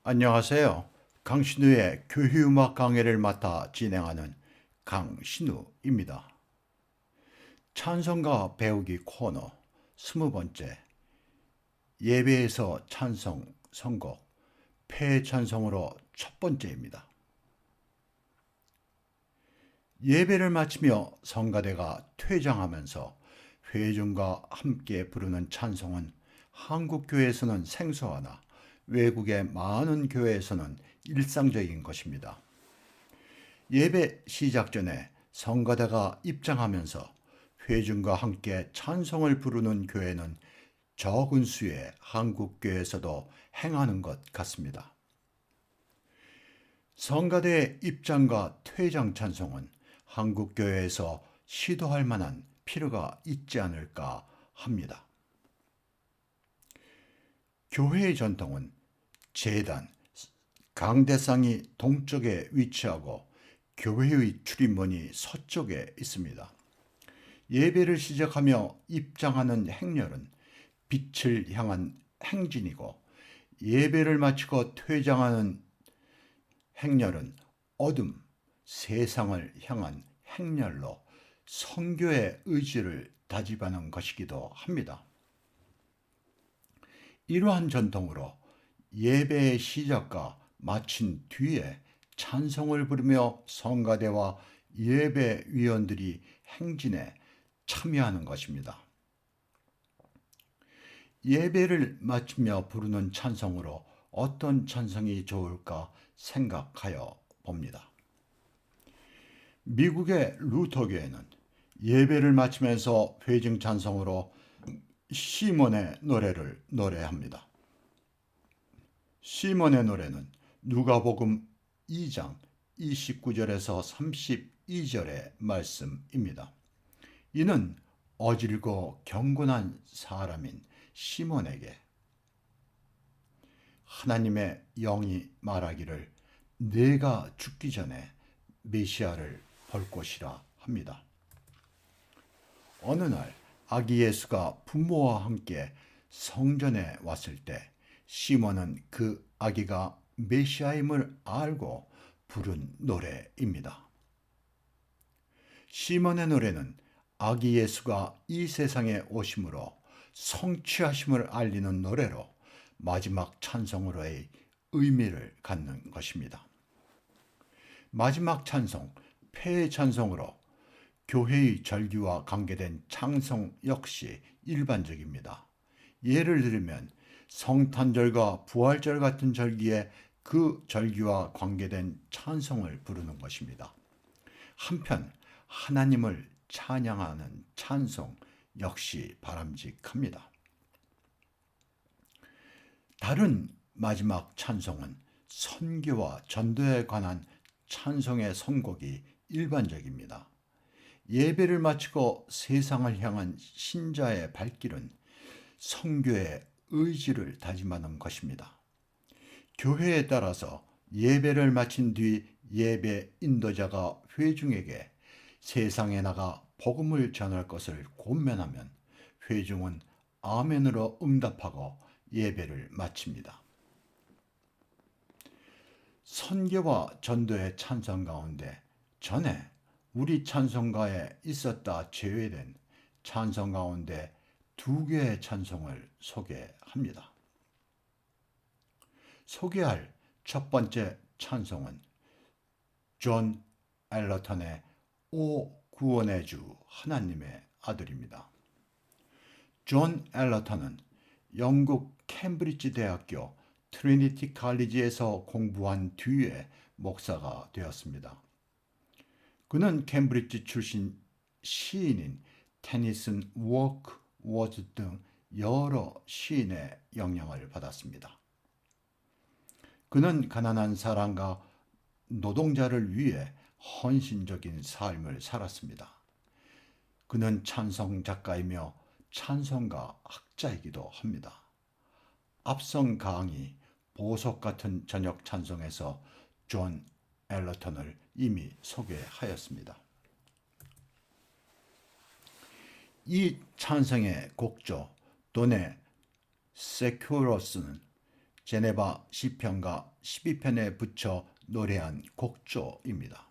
안녕하세요. 강신우의 교회음악 강해를 맡아 진행하는 강신우입니다. 찬송가 배우기 코너 20번째 예배에서 찬송 선곡 폐찬송으로 첫 번째입니다. 예배를 마치며 성가대가 퇴장하면서 회중과 함께 부르는 찬송은 한국 교회에서는 생소하나 외국의 많은 교회에서는 일상적인 것입니다. 예배 시작 전에 성가대가 입장하면서 회중과 함께 찬송을 부르는 교회는 적은 수의 한국 교회에서도 행하는 것 같습니다. 성가대의 입장과 퇴장 찬송은 한국 교회에서 시도할 만한 필요가 있지 않을까 합니다. 교회의 전통은 제단, 강대상이 동쪽에 위치하고 교회의 출입문이 서쪽에 있습니다. 예배를 시작하며 입장하는 행렬은 빛을 향한 행진이고 예배를 마치고 퇴장하는 행렬은 어둠, 세상을 향한 행렬로 선교의 의지를 다짐하는 것이기도 합니다. 이러한 전통으로 예배의 시작과 마친 뒤에 찬송을 부르며 성가대와 예배위원들이 행진에 참여하는 것입니다. 예배를 마치며 부르는 찬송으로 어떤 찬송이 좋을까 생각하여 봅니다. 미국의 루터교회는 예배를 마치면서 회중 찬송으로 시몬의 노래를 노래합니다. 시몬의 노래는 누가복음 2장 29절에서 32절의 말씀입니다. 이는 어질고 경건한 사람인 시몬에게 하나님의 영이 말하기를 내가 죽기 전에 메시아를 볼 것이라 합니다. 어느 날 아기 예수가 부모와 함께 성전에 왔을 때 시몬은 그 아기가 메시아임을 알고 부른 노래입니다. 시몬의 노래는 아기 예수가 이 세상에 오심으로 성취하심을 알리는 노래로 마지막 찬송으로의 의미를 갖는 것입니다. 마지막 찬송, 폐의 찬송으로 교회의 절기와 관계된 찬송 역시 일반적입니다. 예를 들면 성탄절과 부활절 같은 절기에 그 절기와 관계된 찬송을 부르는 것입니다. 한편 하나님을 찬양하는 찬송 역시 바람직합니다. 다른 마지막 찬송은 선교와 전도에 관한 찬송의 선곡이 일반적입니다. 예배를 마치고 세상을 향한 신자의 발길은 선교의 의지를 다짐하는 것입니다. 교회에 따라서 예배를 마친 뒤 예배 인도자가 회중에게 세상에 나가 복음을 전할 것을 권면하면 회중은 아멘으로 응답하고 예배를 마칩니다. 선교와 전도의 찬송 가운데 전에 우리 찬송가에 있었다 제외된 찬송 가운데 두 개의 찬송을 소개합니다. 소개할 첫 번째 찬송은 존 엘러턴의 오 구원의 주 하나님의 아들입니다. 존 엘러턴은 영국 캠브리지 대학교 트리니티 칼리지에서 공부한 뒤에 목사가 되었습니다. 그는 캠브리지 출신 시인인 테니슨 워크워드 등 여러 시인의 영향을 받았습니다. 그는 가난한 사람과 노동자를 위해 헌신적인 삶을 살았습니다. 그는 찬송 작가이며 찬송가 학자이기도 합니다. 앞선 강의 보석 같은 저녁 찬송에서 존 엘러턴을 이미 소개하였습니다. 이 찬송의 곡조 도네 세큐로스는 제네바 시편가 12편에 붙여 노래한 곡조입니다.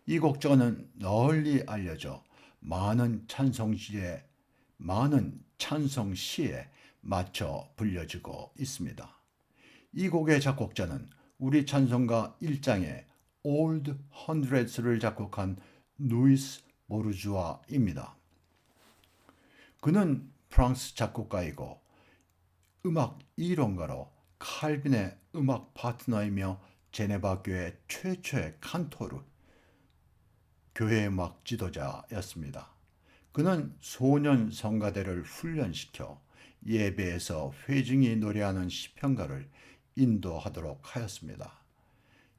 이 곡조는 널리 알려져 많은 찬송시에 맞춰 불려지고 있습니다. 이 곡의 작곡자는 우리 찬송가 1장의 Old Hundreds를 작곡한 루이스 보르주아입니다. 그는 프랑스 작곡가이고 음악 이론가로 칼빈의 음악 파트너이며 제네바 교회 최초의 칸토르, 교회 음악 지도자였습니다. 그는 소년 성가대를 훈련시켜 예배에서 회중이 노래하는 시편가를 인도하도록 하였습니다.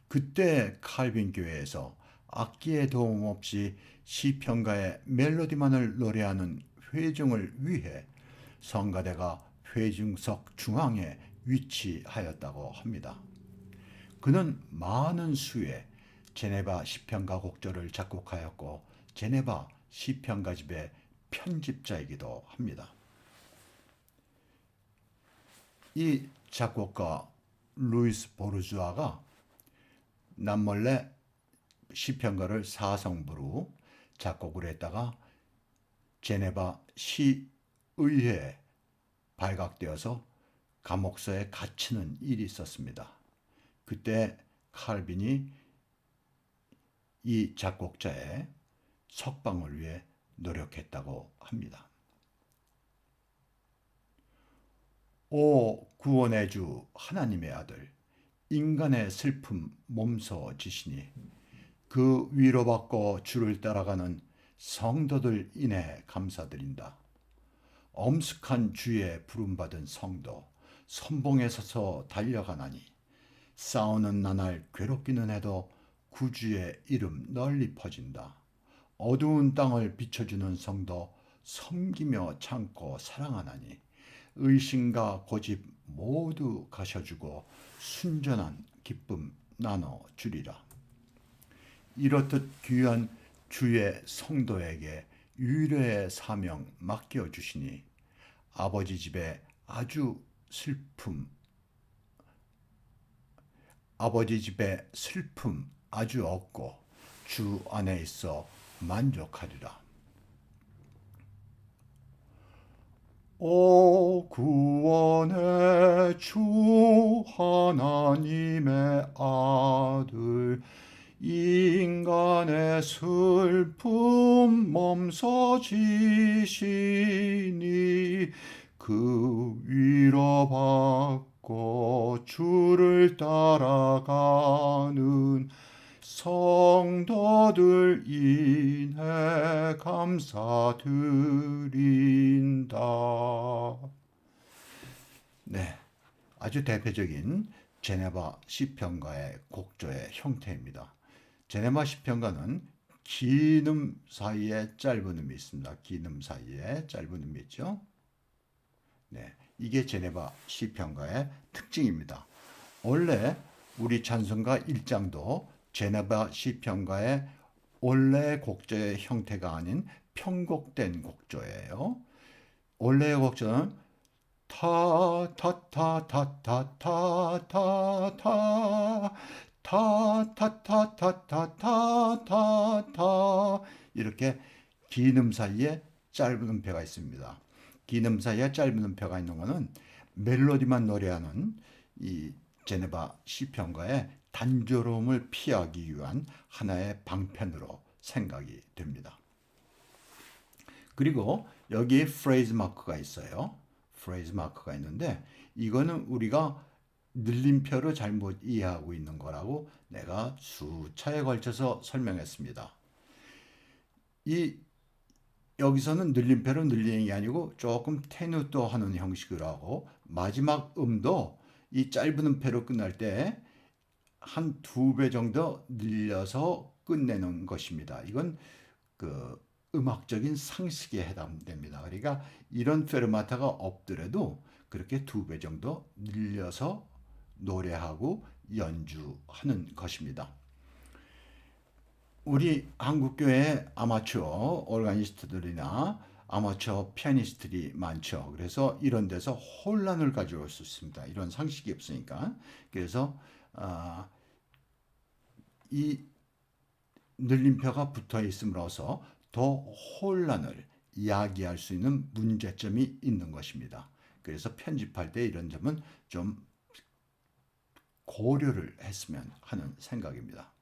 그때 칼빈 교회에서 악기의 도움 없이 시편가의 멜로디만을 노래하는 회중을 위해 성가대가 회중석 중앙에 위치하였다고 합니다. 그는 많은 수의 제네바 시편가 곡조를 작곡하였고 제네바 시편가집의 편집자이기도 합니다. 이 작곡가 루이스 보르주아가 남몰래 시편가를 사성부로 작곡을 했다가 제네바 시의회에 발각되어서 감옥서에 갇히는 일이 있었습니다. 그때 칼빈이 이 작곡자의 석방을 위해 노력했다고 합니다. 오 구원의 주 하나님의 아들, 인간의 슬픔 몸소 지시니 그 위로받고 주를 따라가는 성도들 인해 감사드린다. 엄숙한 주의 부름받은 성도 선봉에 서서 달려가나니 싸우는 나날 괴롭기는 해도 구주의 이름 널리 퍼진다. 어두운 땅을 비춰주는 성도 섬기며 참고 사랑하나니 의심과 고집 모두 가셔주고 순전한 기쁨 나눠주리라. 이렇듯 귀한 주의 성도에게 유일의 사명 맡겨주시니 아버지 집에 슬픔 아주 없고 주 안에 있어 만족하리라. 오 구원의 주 하나님의 아들, 인간의 슬픔 몸소 지시니 그 위로 받고 주를 따라가는 성도들 인해 감사드린다. 네, 아주 대표적인 제네바 시편가의 곡조의 형태입니다. 제네바 시편가는 긴 음 사이에 짧은 음이 있습니다. 긴 음 사이에 짧은 음이 있죠. 네, 이게 제네바 시편가의 특징입니다. 원래 우리 찬송가 1장도 제네바 시편가의 원래 곡조의 형태가 아닌 편곡된 곡조예요. 원래의 곡조는 타타타타타타타타타타타타타타 이렇게 긴 음 사이에 짧은 음표가 있습니다. 긴 음 사이에 짧은 음표가 있는 것은 멜로디만 노래하는 이 제네바 시편가의 단조로움을 피하기 위한 하나의 방편으로 생각이 됩니다. 그리고 여기 프레이즈 마크가 있어요. 프레이즈 마크가 있는데 이거는 우리가 늘림표로 잘못 이해하고 있는 거라고 내가 수차에 걸쳐서 설명했습니다. 여기서는 늘림표로 늘리는 게 아니고 조금 테누또 하는 형식으로 하고 마지막 음도 이 짧은 음표로 끝날 때 한 2배 정도 늘려서 끝내는 것입니다. 이건 그 음악적인 상식에 해당됩니다. 그러니까 이런 페르마타가 없더라도 그렇게 2배 정도 늘려서 노래하고 연주하는 것입니다. 우리 한국교회 아마추어 오르가니스트들이나 아마추어 피아니스트들이 많죠. 그래서 이런 데서 혼란을 가져올 수 있습니다. 이런 상식이 없으니까. 그래서 아, 이 늘림표가 붙어 있음으로써 더 혼란을 야기할 수 있는 문제점이 있는 것입니다. 그래서 편집할 때 이런 점은 좀 고려를 했으면 하는 생각입니다.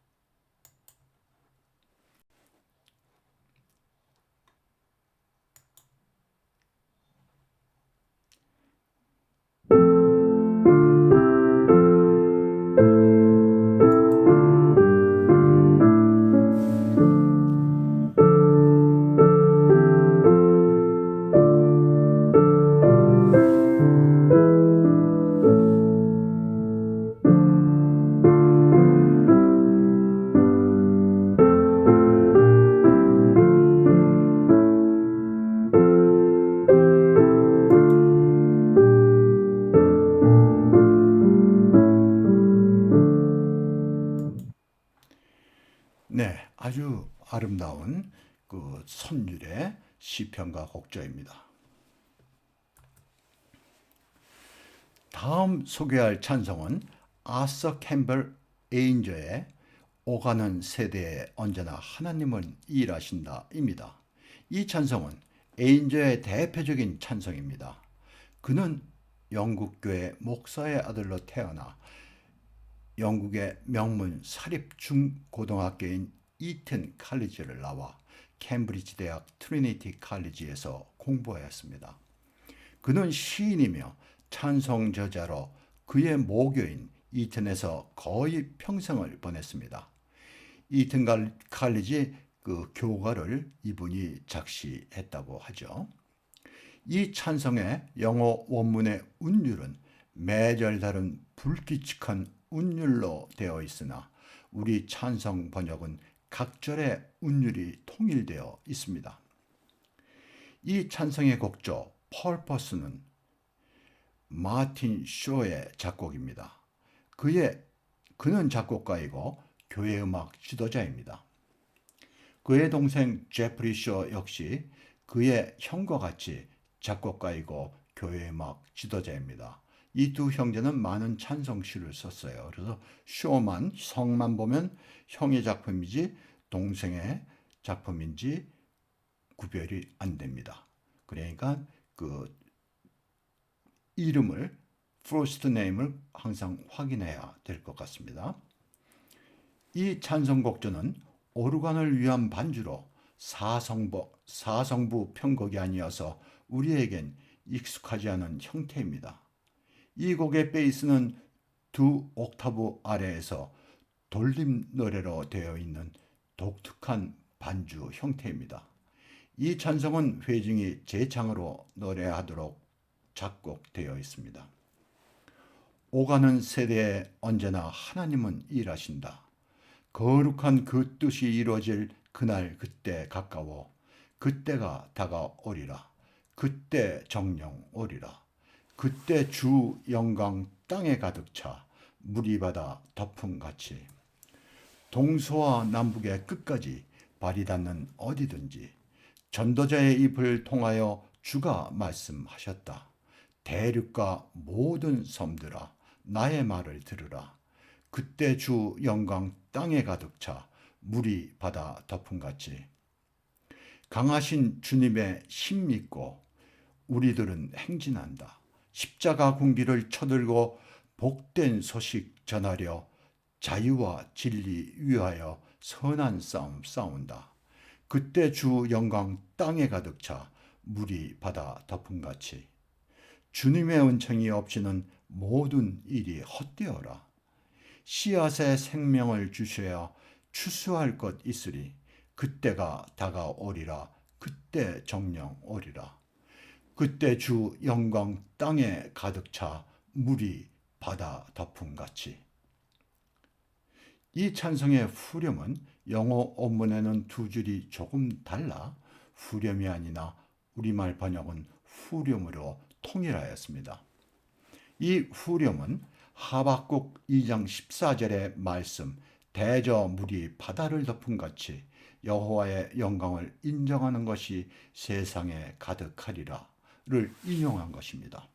네, 아주 아름다운 그 선율의 시편과 곡조입니다. 다음 소개할 찬송은 아서 캠벨 에인저의 오가는 세대에 언제나 하나님은 일하신다입니다. 이 찬송은 에인저의 대표적인 찬송입니다. 그는 영국교회 목사의 아들로 태어나 영국의 명문 사립 중고등학교인 이튼 칼리지를 나와 캠브리지 대학 트리니티 칼리지에서 공부하였습니다. 그는 시인이며 찬송 저자로 그의 모교인 이튼에서 거의 평생을 보냈습니다. 이튼 칼리지 그 교과를 이분이 작시했다고 하죠. 이 찬송의 영어 원문의 운율은 매절 다른 불규칙한 운율로 되어 있으나 우리 찬송 번역은 각 절의 운율이 통일되어 있습니다. 이 찬송의 곡조 펄퍼스는 마틴 쇼의 작곡입니다. 그는 작곡가이고 교회 음악 지도자입니다. 그의 동생 제프리 쇼 역시 그의 형과 같이 작곡가이고 교회 음악 지도자입니다. 이 두 형제는 많은 찬송시를 썼어요. 그래서 쇼만 성만 보면 형의 작품이지 동생의 작품인지 구별이 안 됩니다. 그러니까 그 이름을 first name을 항상 확인해야 될 것 같습니다. 이 찬송곡조는 오르간을 위한 반주로 사성부 편곡이 아니어서 우리에겐 익숙하지 않은 형태입니다. 이 곡의 베이스는 두 옥타브 아래에서 돌림 노래로 되어 있는 독특한 반주 형태입니다. 이 찬송은 회중이 재창으로 노래하도록 작곡되어 있습니다. 오가는 세대에 언제나 하나님은 일하신다. 거룩한 그 뜻이 이루어질 그날 그때 가까워 그때가 다가오리라. 그때 정령 오리라. 그때 주 영광 땅에 가득 차 물이 바다 덮음같이 동서와 남북의 끝까지 발이 닿는 어디든지 전도자의 입을 통하여 주가 말씀하셨다. 대륙과 모든 섬들아 나의 말을 들으라. 그때 주 영광 땅에 가득 차 물이 바다 덮음같이 강하신 주님의 힘 믿고 우리들은 행진한다. 십자가 군기를 쳐들고 복된 소식 전하려 자유와 진리 위하여 선한 싸움 싸운다. 그때 주 영광 땅에 가득 차 물이 바다 덮음같이 주님의 은총이 없이는 모든 일이 헛되어라. 씨앗의 생명을 주셔야 추수할 것 있으리. 그때가 다가오리라. 그때 정령 오리라. 그때 주 영광 땅에 가득 차 물이 바다 덮음같이. 이 찬송의 후렴은 영어 원문에는 두 줄이 조금 달라 후렴이 아니나 우리말 번역은 후렴으로 통일하였습니다. 이 후렴은 하박국 2장 14절의 말씀 대저 물이 바다를 덮음같이 여호와의 영광을 인정하는 것이 세상에 가득하리라를 인용한 것입니다.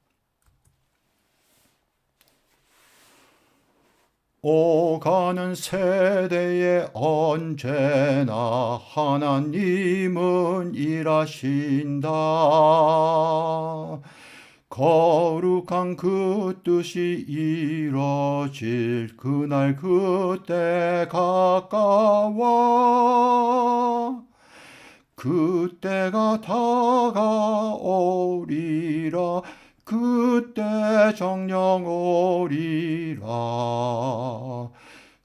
오가는 세대에 언제나 하나님은 일하신다. 거룩한 그 뜻이 이뤄질 그날 그때 가까워. 그때가 다가오리라. 그때 정령 오리라.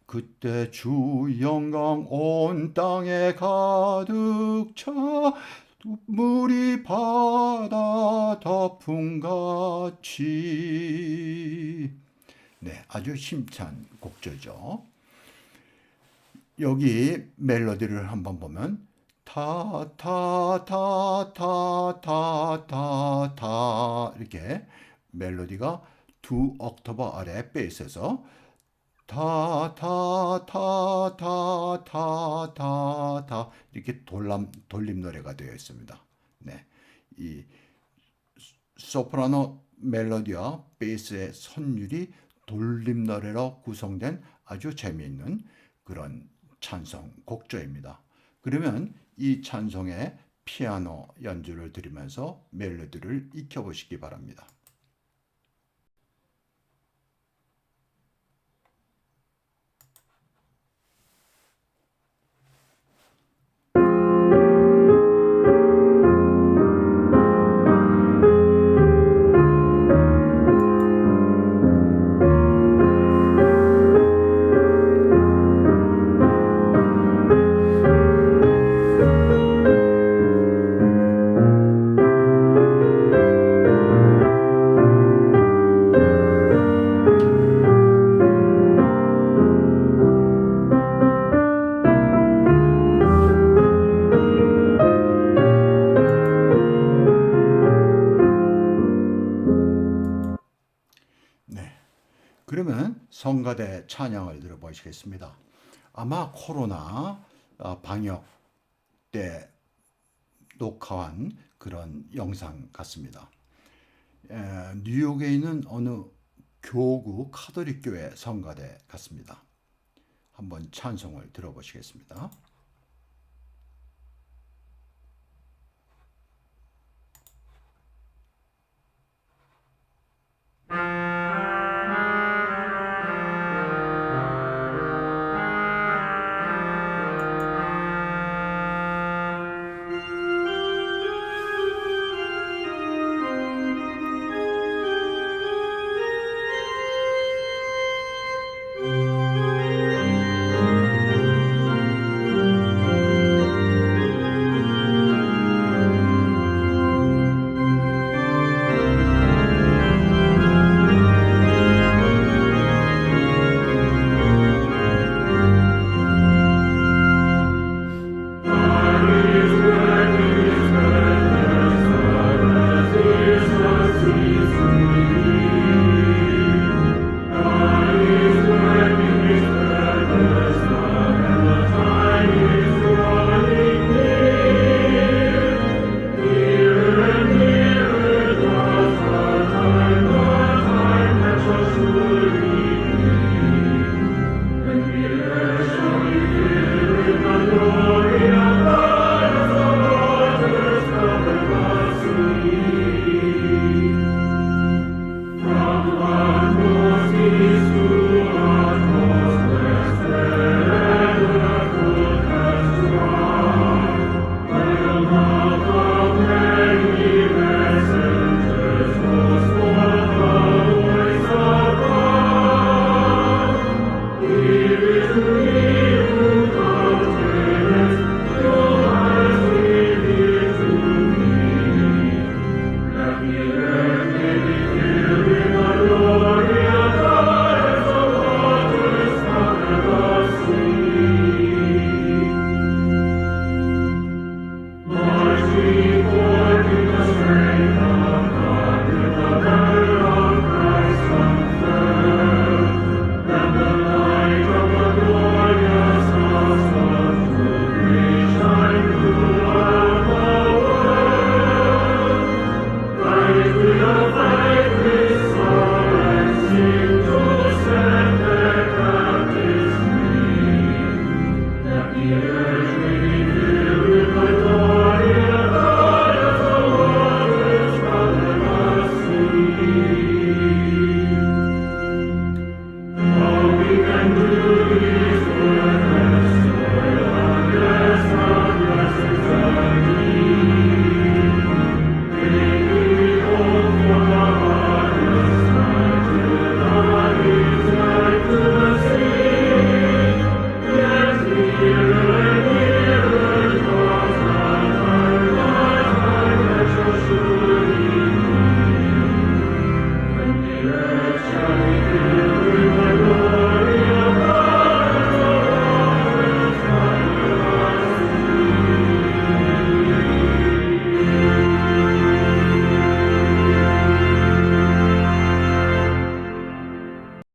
그때 주 영광 온 땅에 가득 차 물이 바다 덮음같이. 네, 아주 힘찬 곡조죠. 여기 멜로디를 한번 보면 타타타타타타타 이렇게 멜로디가 두 옥타브 아래 베이스에서 타타타타타타타 이렇게 돌림 노래가 되어 있습니다. 네, 이 소프라노 멜로디와 베이스의 선율이 돌림 노래로 구성된 아주 재미있는 그런 찬송 곡조입니다. 그러면 이 찬송의 피아노 연주를 들으면서 멜로디를 익혀보시기 바랍니다. 네. 그러면 성가대 찬양을 들어보시겠습니다. 아마 코로나 방역 때 녹화한 그런 영상 같습니다. 뉴욕에 있는 어느 교구 카톨릭 교회 성가대 같습니다. 한번 찬송을 들어보시겠습니다.